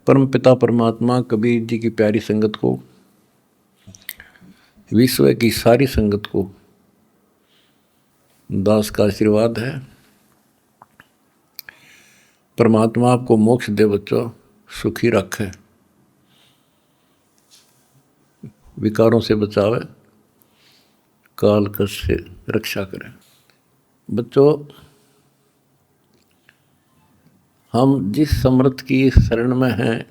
परम पिता परमात्मा कबीर जी की प्यारी संगत को, विश्व की सारी संगत को दास का आशीर्वाद है। परमात्मा आपको मोक्ष दे बच्चों, सुखी रखे, विकारों से बचावे, काल कष्ट से रक्षा करे। बच्चों, हम जिस समर्थ की शरण में हैं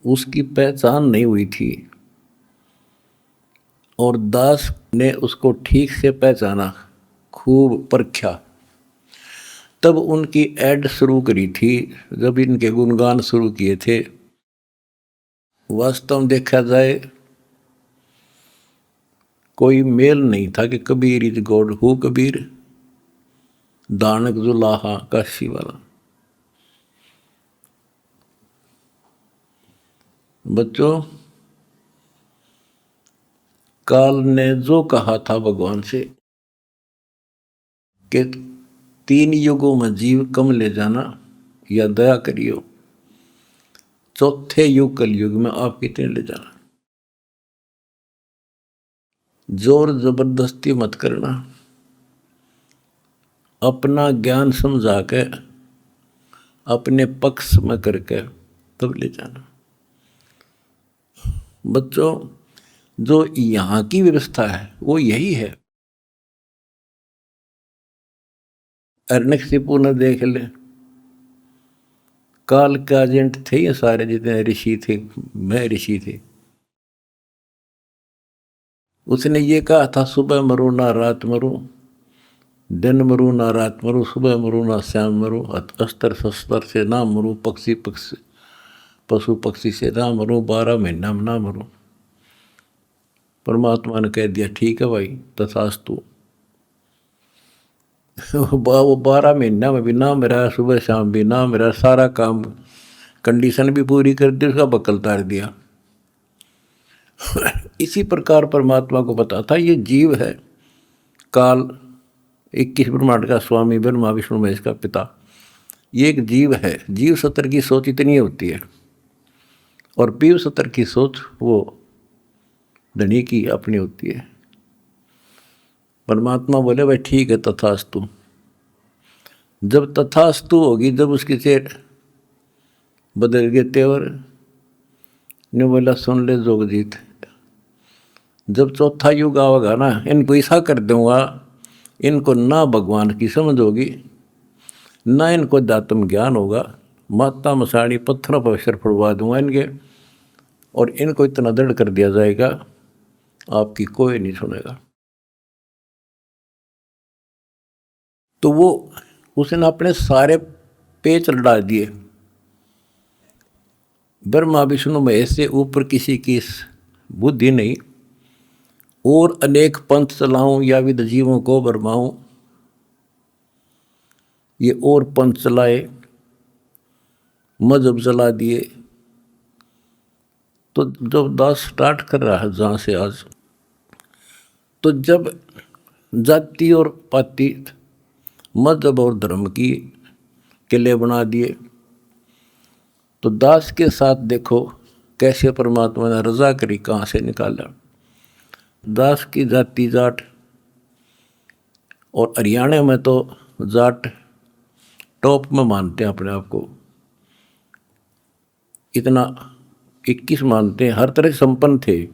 उसकी पहचान नहीं हुई थी और दास ने उसको ठीक से पहचाना, खूब परखा, तब उनकी ऐड शुरू करी थी, जब इनके गुणगान शुरू किए थे। वास्तव में देखा जाए कोई मेल नहीं था कि Kabir is God, who Kabir, दानक जुलाहा काशी वाला। बच्चों, काल ने जो कहा था भगवान से कि 3 युगों में जीव कम ले जाना या दया करियो, चौथे युग कलयुग में आप कितने ले जाना, जोर जबरदस्ती मत करना, अपना ज्ञान समझा के अपने पक्ष में करके तब ले जाना। बच्चों, जो यहाँ की व्यवस्था है वो यही है। हिरण्यकशिपु ने देख ले, काल के एजेंट थे ये सारे, जितने ऋषि थे, मैं ऋषि थे। उसने ये कहा था, सुबह मरो ना रात मरो, दिन मरो ना रात मरो, सुबह मरो ना शाम मरो, अस्त्र शस्त्र से ना मरो, पशु पक्षी से ना मरो, 12 महीना में ना मरो। परमात्मा ने कह दिया, ठीक है भाई, तथास्तु। वो 12 महीना में भी ना मेरा, सुबह शाम भी ना मेरा, सारा काम कंडीशन भी पूरी कर दी, उसका बकल तार दिया। इसी प्रकार परमात्मा को पता था ये जीव है, काल 21 ब्रह्मांड का स्वामी, ब्रह्मा विष्णु महेश का पिता, ये एक जीव है। जीव सत्र की सोच इतनी होती है और पीव सत्र की सोच वो धनी की अपनी होती है। परमात्मा बोले, भाई ठीक है, तथास्तु। जब तथास्तु होगी, जब उसके चेहरे बदल गए तेवर, ने बोला, सुन ले जोगजीत, जब चौथा युग आवेगा ना, इनको ऐसा कर दूंगा, इनको ना भगवान की समझ होगी, ना इनको दातम ज्ञान होगा, माता मसाणी पत्थरों पर सिर फुड़वा दूंगा इनके, और इनको इतना दृढ़ कर दिया जाएगा आपकी कोई नहीं सुनेगा। तो वो उसने अपने सारे पेच लड़ा दिए, ब्रह्मा विष्णु महेश से ऊपर किसी की बुद्धि नहीं, और अनेक पंथ चलाऊं या विद जीवों को भरमाऊं, ये और पंथ चलाए, मजहब चला दिए। तो जब दास स्टार्ट कर रहा है जहाँ से आज, तो जब जाति और पाति, मजहब और धर्म की किले बना दिए, तो दास के साथ देखो कैसे परमात्मा ने रजा करी, कहाँ से निकाला। दास की जाति जाट, और हरियाणा में तो जाट टॉप में मानते हैं अपने आप को, इतना 21 मानते हैं, हर तरह से संपन्न थे।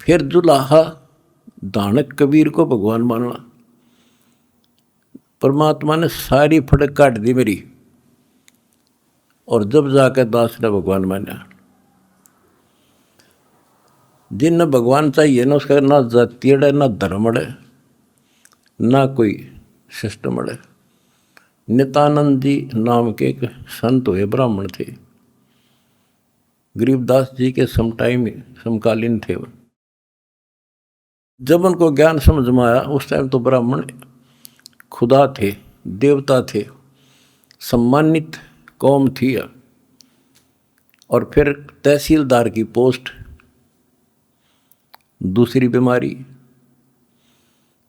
फिर जुलाहा दानक कबीर को भगवान मानना, परमात्मा ने सारी फड़क काट दी मेरी, और जब जाकर दास ने भगवान माना। जिन भगवान चाहिए ना, उसका ना जाति अड़े, ना धर्म अड़े, ना कोई सिस्टम अड़े। नित्यानंद जी नाम के एक संत हुए, ब्राह्मण थे, गरीबदास जी के समकालीन थे। जब उनको ज्ञान समझ में आया, उस टाइम तो ब्राह्मण खुदा थे, देवता थे, सम्मानित कौम थी। और फिर तहसीलदार की पोस्ट, दूसरी बीमारी।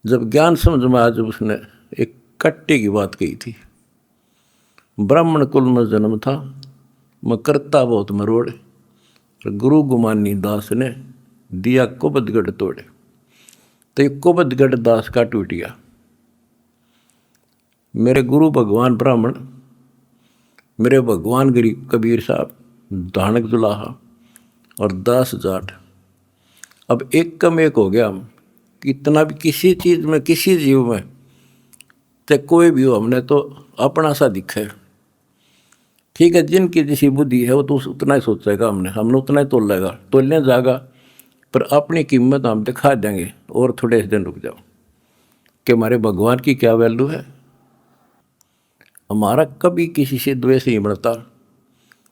जब ज्ञान समझ में आया, जब उसने एक कट्टे की बात कही थी, ब्राह्मण कुल में जन्म था, मैं करता बहुत मरोड़। गुरु गुमानी दास ने दिया कुबदगढ़ तोड़े, तो ये कुबदगढ़ दास का टूट गया। मेरे गुरु भगवान ब्राह्मण, मेरे भगवान गरीब कबीर साहब, धानक दुलाहा और दास जाट, अब एक कम एक हो गया। हम कितना भी किसी चीज़ में, किसी जीव में, चाहे कोई भी हो, हमने तो अपना सा दिखा है। ठीक है, जिनकी जैसी बुद्धि है वो तो उतना ही सोचेगा, हमने उतना ही तोलेगा, तोलने जाएगा, पर अपनी कीमत हम दिखा देंगे। और थोड़े दिन रुक जाओ कि हमारे भगवान की क्या वैल्यू है। हमारा कभी किसी से द्वेष नहीं बढ़ता।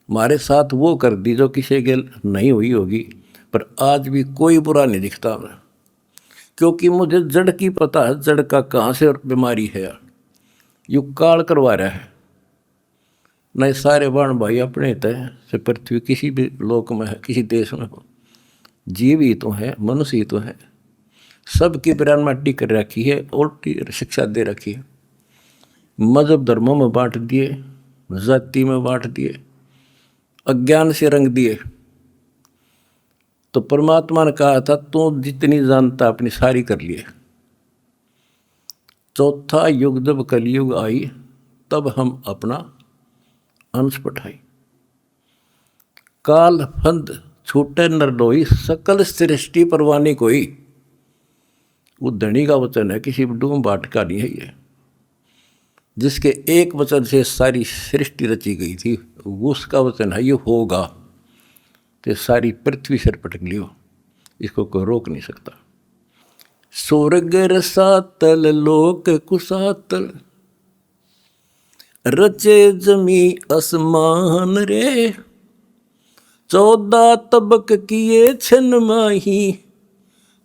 हमारे साथ वो कर दी जो किसी के नहीं हुई होगी, पर आज भी कोई बुरा नहीं दिखता हमें, क्योंकि मुझे जड़ की पता है, जड़ का कहाँ से बीमारी है। यू काल करवा रहा है। नहीं सारे बाण भाई अपने तय से पृथ्वी किसी भी लोक में है, किसी देश में हो, जीव ही तो है, मनुष्य ही तो है। सबकी बिरान माटी कर रखी है, उल्टी शिक्षा दे रखी है। मजहब धर्मों में बांट दिए, जाति में बांट दिए, अज्ञान से रंग दिए। तो परमात्मा ने कहा था तू जितनी जानता अपनी सारी कर लिए। चौथा युग जब कलयुग आई, तब हम अपना अंश पठाई। काल फंद छूटे नरलोई, सकल सृष्टि परवानी कोई। वो धनी का वचन है, किसी डूम बाट का नहीं है ये। जिसके एक वचन से सारी सृष्टि रची गई थी, उसका वचन है ये होगा, तो सारी पृथ्वी सिर पटक लियो, इसको कोई रोक नहीं सकता। स्वर्ग रसातल लोक कुसातल, रचे जमी असमान रे। 14 तबक किए छन माही,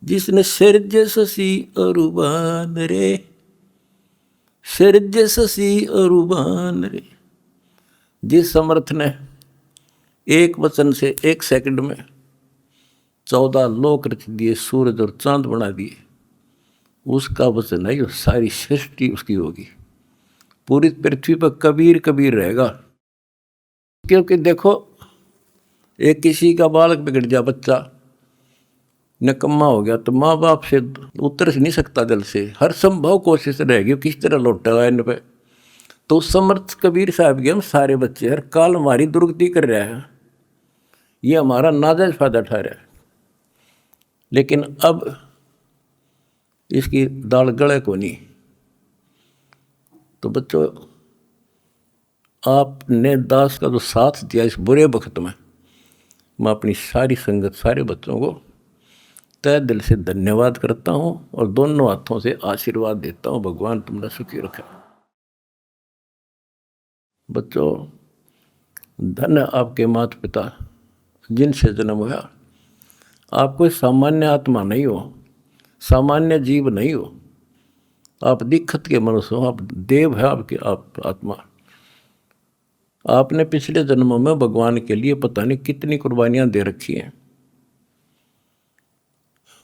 जिसने सिरज ससी अरुबान रे। सिरज ससी अरुबान रे। जिस समर्थ ने एक वचन से एक सेकंड में 14 लोक रच दिए, सूरज और चांद बना दिए, उसका वचन है, सारी सृष्टि उसकी होगी। पूरी पृथ्वी पर कबीर कबीर रहेगा। क्योंकि देखो, एक किसी का बालक बिगड़ गया, बच्चा निकम्मा हो गया, तो माँ बाप से उतर नहीं सकता दिल से, हर संभव कोशिश रहेगी किस तरह लौटा इन पे। तो समर्थ कबीर साहब के हम सारे बच्चे हर काल हमारी दुर्गति कर रहे हैं, ये हमारा नाजायज फायदा उठा रहा है। लेकिन अब इसकी दाल गले को नहीं। तो बच्चों, आपने दास का जो साथ दिया इस बुरे वक्त में, मैं अपनी सारी संगत, सारे बच्चों को तय दिल से धन्यवाद करता हूँ और दोनों हाथों से आशीर्वाद देता हूँ। भगवान तुमने सुखी रखे। बच्चों, धन्य आपके माता पिता जिनसे जन्म हुआ। आप कोई सामान्य आत्मा नहीं हो, सामान्य जीव नहीं हो, आप दिक्कत के मनुष्य हो, आप देव है, आपकी आप आत्मा। आपने पिछले जन्मों में भगवान के लिए पता नहीं कितनी कुर्बानियां दे रखी हैं।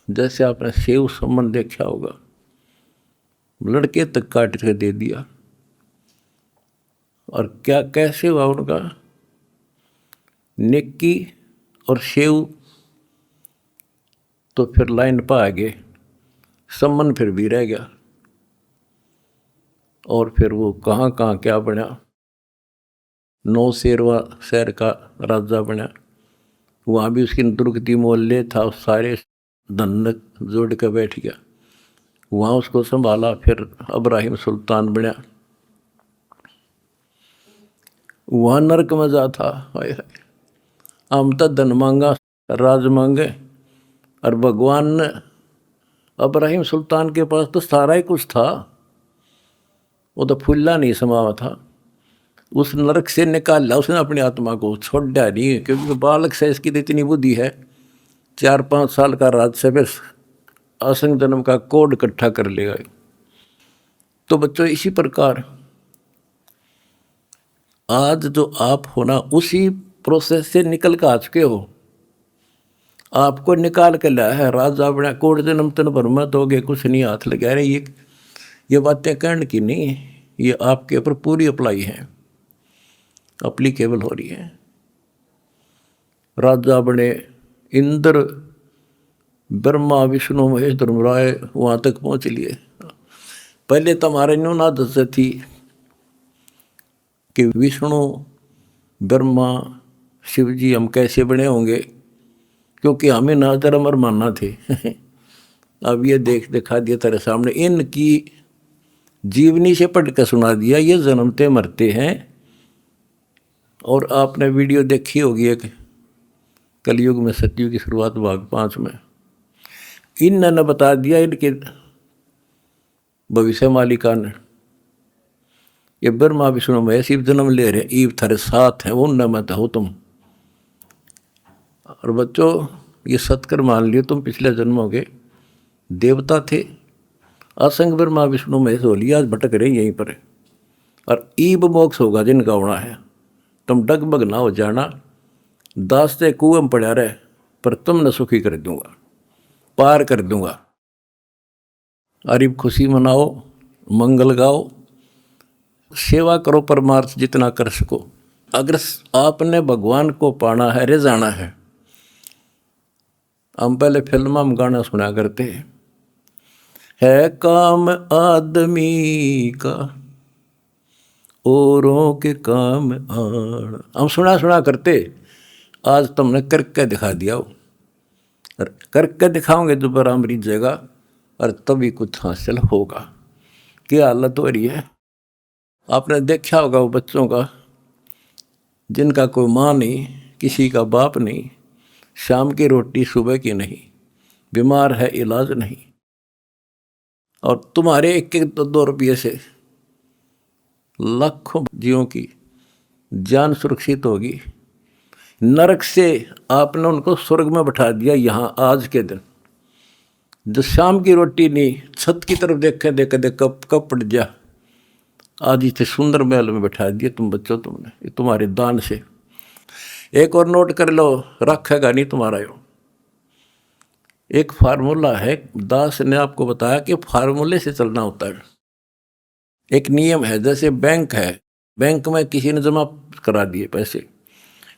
जैसे आपने सेव सम्मान देखा होगा, लड़के तक काट के दे दिया, और क्या कैसे हुआ उनका, नेकी और सेव तो फिर लाइन पर आ गए, सम्मान फिर भी रह गया। और फिर वो कहाँ कहाँ क्या बना, 9 शेरवा शहर का राजा बना, वहाँ भी उसकी दुर्गति मोहल्ले था, सारे धन जोड़ के बैठ गया, वहाँ उसको संभाला। फिर इब्राहिम सुल्तान बना, वहाँ नरक में जा था। हाय हाय, हम तो धन मांगा, राज मांगे, और भगवान ने इब्राहिम सुल्तान के पास तो सारा ही कुछ था, वो तो फुल्ला नहीं समावा था। उस नरक से निकाला उसने अपनी आत्मा को, छोड़ा नहीं, क्योंकि बालक से इसकी तो इतनी बुद्धि है, 4-5 साल का राज से बस असंग जन्म का कोड इकट्ठा कर लेगा। तो बच्चों, इसी प्रकार आज जो आप हो ना, उसी प्रोसेस से निकल कर आ चुके हो। आपको निकाल के लाया है राजा बना, कोड जन्म तन भर में दोगे कुछ नहीं, हाथ लगा रहे। ये बातें कहने की नहीं, ये आपके ऊपर पूरी अप्लाई है। अप्लीकेबल हो रही है। राजा बने इंद्र, ब्रह्मा विष्णु महेश धर्मराय वहाँ तक पहुँच लिए। पहले तो हमारे न्यून आदत से थी कि विष्णु ब्रह्मा शिव जी हम कैसे बने होंगे, क्योंकि हमें ना धर्म और मानना थे। अब ये देख दिखा दिया तेरे सामने, इनकी जीवनी से पढ़ कर सुना दिया, ये जन्मते मरते हैं। और आपने वीडियो देखी होगी एक कलयुग में सतयुग की शुरुआत भाग 5 में, इन्होंने बता दिया इनके भविष्य मालिका ने, ये ब्रह्मा विष्णु महेश शिव जन्म ले रहे, ईव थारे साथ है, उन मत हो तुम। और बच्चों ये सत्कर मान लियो, तुम पिछले जन्मों के देवता थे, असंग ब्रह्मा विष्णु महेश हो लिया, आज भटक रहे यहीं पर। और ईब मोक्ष होगा जिनका होना है, तुम डगमग ना हो जाना, दास्ते कुएं में पड़ा रहे, पर तुमने सुखी कर दूंगा, पार कर दूंगा। अरिब खुशी मनाओ, मंगल गाओ, सेवा करो, परमार्थ जितना कर सको। अगर आपने भगवान को पाना है, रिझाना है, हम पहले फिल्म में गाना सुना करते है काम आदमी का औरों के काम आण, हम सुना करते। आज तुमने करके दिखा दिया हो, और करके दिखाओगे दोबारा हम रिझेगा, और तभी कुछ हासिल होगा। क्या हालत हो रही है, आपने देखा होगा वो बच्चों का जिनका कोई माँ नहीं, किसी का बाप नहीं, शाम की रोटी सुबह की नहीं, बीमार है इलाज नहीं, और तुम्हारे 1-2 रुपये से लाखों जीवों की जान सुरक्षित होगी। नरक से आपने उनको स्वर्ग में बैठा दिया यहाँ आज के दिन। जो शाम की रोटी नहीं, छत की तरफ देखे देख कब पड़ जा, आज इतने सुंदर महल में बैठा दिया तुम बच्चों, तुमने तुम्हारे दान से। एक और नोट कर लो, रखेगा नहीं तुम्हारा यो। एक फार्मूला है, दास ने आपको बताया कि फार्मूले से चलना होता है। एक नियम है, जैसे बैंक है, बैंक में किसी ने जमा करा दिए पैसे,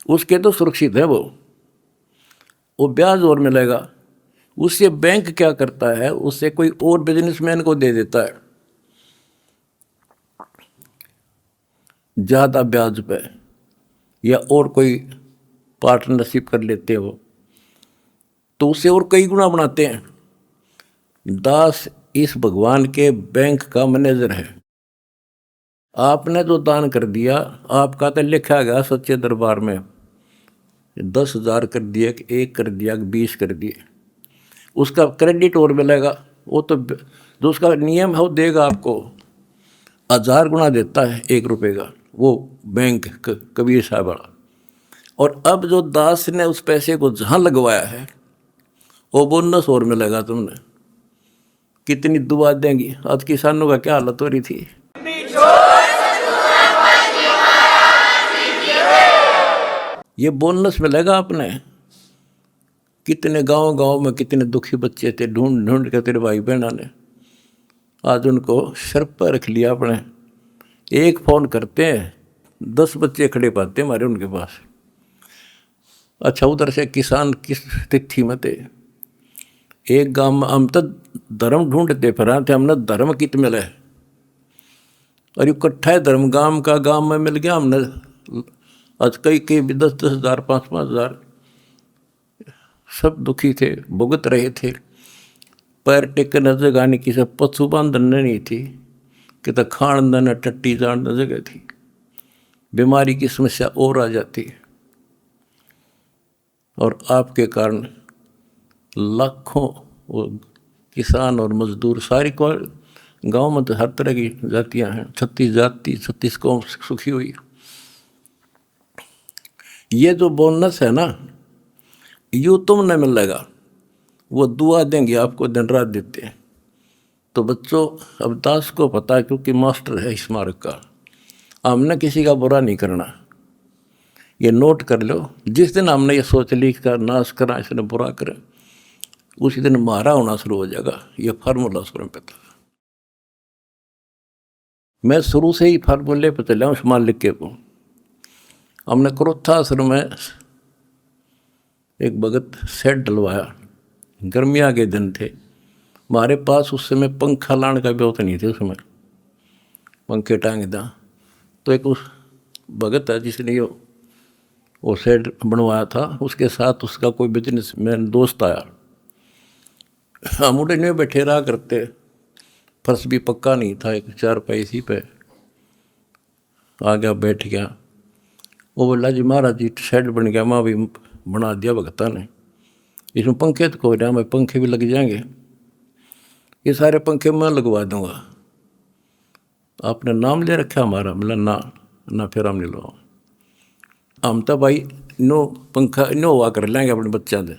उसके तो सुरक्षित है, वो ब्याज और मिलेगा। उससे बैंक क्या करता है, उससे कोई और बिजनेसमैन को दे देता है ज़्यादा ब्याज पे, या और कोई पार्टनरशिप कर लेते हो तो उससे और कई गुना बनाते हैं। दास इस भगवान के बैंक का मैनेजर है। आपने जो दान कर दिया, आपका तो लिखा गया सच्चे दरबार में, 10,000 कर दिया, 1 कर दिया, 20 कर दिए, उसका क्रेडिट और मिलेगा। वो तो जो उसका नियम है वो देगा आपको, 1000 गुना देता है 1 रुपये का, वो बैंक कबीर साहब वाला। और अब जो दास ने उस पैसे को जहाँ लगवाया है, वो बोनस और मिलेगा तुमने। कितनी दुआ देंगी। आज किसानों का क्या हालत हो रही थी। ये बोनस मिलेगा आपने। कितने गांव में कितने दुखी बच्चे थे, ढूंढ ढूंढ के तेरे भाई बहना ने आज उनको सर पर रख लिया अपने। एक फ़ोन करते हैं 10 बच्चे खड़े पाते हमारे उनके पास। अच्छा, उधर से किसान किस तिथि में थे। एक गांव में हम तो धर्म ढूंढते फिर थे, हमने धर्म कित मिले, और इकट्ठा है धर्म गांव में मिल गया हमने। आज कई 10-10 हज़ार 5-5 हज़ार, सब दुखी थे, भुगत रहे थे। पैर टेकने जगह नहीं, किसी पशु बांधने नहीं थी, कि तो खान न टट्टी जान जगह थी। बीमारी की समस्या और आ जाती है, और आपके कारण लाखों वो किसान और मजदूर, सारी को गांव में तो हर तरह की जातियां हैं, 36 जाति 36 कौम सुखी हुई। ये जो बोनस है ना, यूँ तुमने मिलेगा, वो दुआ देंगे आपको, दिन रात देते हैं। तो बच्चों, अब दास को पता है, क्योंकि मास्टर है इस मार्ग का, हमने किसी का बुरा नहीं करना। ये नोट कर लो, जिस दिन हमने ये सोच ली का नाश करा, इसने बुरा करे, उसी दिन मारा होना शुरू हो जाएगा। ये फार्मूला शुरू पे था। मैं शुरू से ही फार्मूले पे चला हूँ, मालिक के को। हमने क्रोथा आश्रम में एक भगत सेट डलवाया, गर्मियाँ के दिन थे, हमारे पास उस समय पंखा लाने का भी नहीं थे, उसमें पंखे टांग दा। तो एक उस भगत है जिसने वो सेट बनवाया था, उसके साथ उसका कोई बिजनेसमैन दोस्त आया। हम उठे नहीं बैठे रहा करते, फर्श भी पक्का नहीं था, एक चारपाई इसी पे आ गया, बैठ गया। वो बोला जी महाराज जी शेड बन गया, माँ भी बना दिया भगता ने, इसमें पंखे तो कोई रहा, मैं पंखे भी लग जाएंगे, ये सारे पंखे मैं लगवा दूंगा, आपने नाम ले रखा हमारा? बोला ना फिर हम नहीं लो, हम तो भाई नो पंखा नो हुआ कर लेंगे अपने बच्चा से,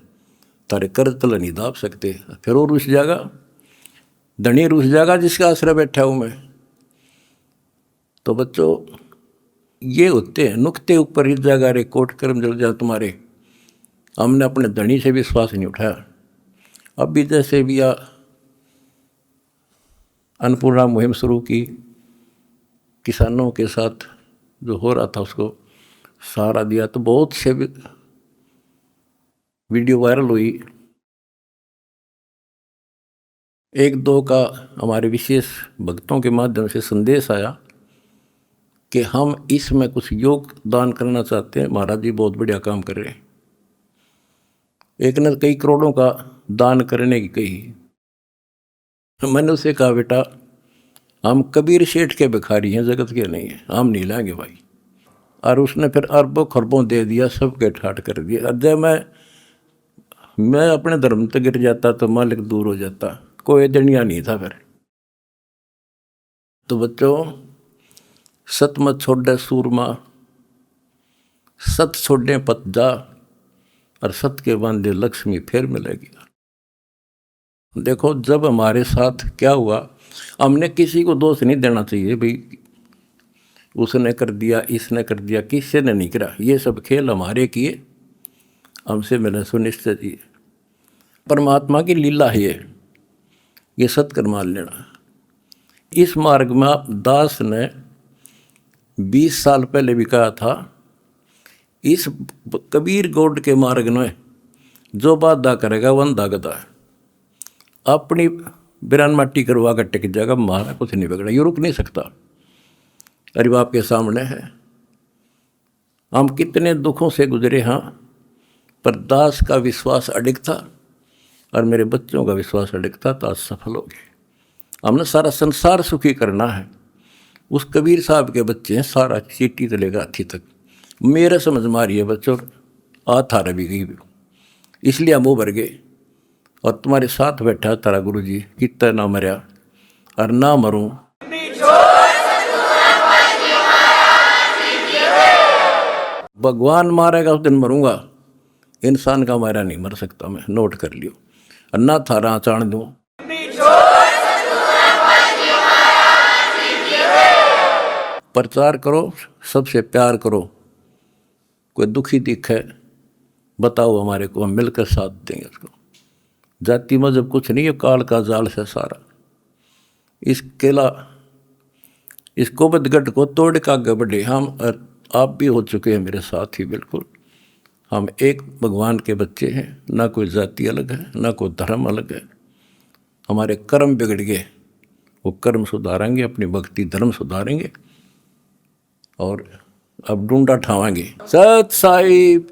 तारे कर्ज तला नहीं दाब सकते। फिर वो रुस जाएगा, धनी रुस जाएगा जिसका आश्रय बैठा हूँ मैं। तो बच्चों ये होते हैं नुक्ते ऊपर इस जगह रे कोट कर्म जल जा तुम्हारे। हमने अपने धनी से विश्वास नहीं उठाया। अब भी जैसे भी अन्नपूर्णा मुहिम शुरू की, किसानों के साथ जो हो रहा था उसको सहारा दिया, तो बहुत से वीडियो वायरल हुई। एक दो का हमारे विशेष भक्तों के माध्यम से संदेश आया कि हम इसमें कुछ योगदान करना चाहते हैं, महाराज जी बहुत बढ़िया काम कर रहे हैं। एक ने कई करोड़ों का दान करने की कही। मैंने उसे कहा बेटा हम कबीर शेठ के भिखारी हैं, जगत के नहीं हैं, हम नहीं लाएंगे भाई। और उसने फिर अरबों खरबों दे दिया, सबके ठाट कर दिया। जब मैं अपने धर्म तक गिर जाता तो मालिक दूर हो जाता, कोई दनिया नहीं था फिर। तो बच्चों सत मत छोड़े सूरमा, सत छोड़े पत जा, और सत के बांधे लक्ष्मी फिर मिलेगी। देखो जब हमारे साथ क्या हुआ, हमने किसी को दोष नहीं देना चाहिए भाई उसने कर दिया, इसने कर दिया, किसी ने नहीं करा। ये सब खेल हमारे किए, हमसे मैंने सुनिश्चित किए। परमात्मा की लीला है ये सत्कर्म मान लेना। इस मार्ग में दास ने 20 साल पहले भी कहा था, इस कबीर गौड़ के मार्ग में जो बाधा करेगा वंदा गदा है। अपनी बिरान माटी करवा कर टिक जाएगा, मारा कुछ नहीं बिगड़ा, ये रुक नहीं सकता। अरे बाप के सामने है, हम कितने दुखों से गुजरे हाँ, पर दास का विश्वास अडिग था और मेरे बच्चों का विश्वास अडिग था, तो आज सफल हो गए। हमने सारा संसार सुखी करना है। उस कबीर साहब के बच्चे हैं, सारा चीटी से लेकर हाथी तक मेरे समझ मारी है बच्चों, थारा भी गई, इसलिए हम उभर गए। और तुम्हारे साथ बैठा तारा गुरु जी, कितना ना मरया और ना मरूं। भगवान मारेगा उस दिन मरूंगा, इंसान का मारा नहीं मर सकता मैं, नोट कर लियो। और ना थारा चाण दूं, प्रचार करो, सबसे प्यार करो। कोई दुखी दिखे बताओ हमारे को, हम मिलकर साथ देंगे उसको। जाति मजहब कुछ नहीं है, काल का जाल से सारा। इस केला इस कोबतगढ़ को तोड़ के आगे बढ़े हम, और आप भी हो चुके हैं मेरे साथ ही। बिल्कुल हम एक भगवान के बच्चे हैं, ना कोई जाति अलग है, ना कोई धर्म अलग है। हमारे कर्म बिगड़ गए, वो कर्म सुधारेंगे, अपनी भक्ति धर्म सुधारेंगे और अब ढूंढा ठावाएंगे। सत साहिब।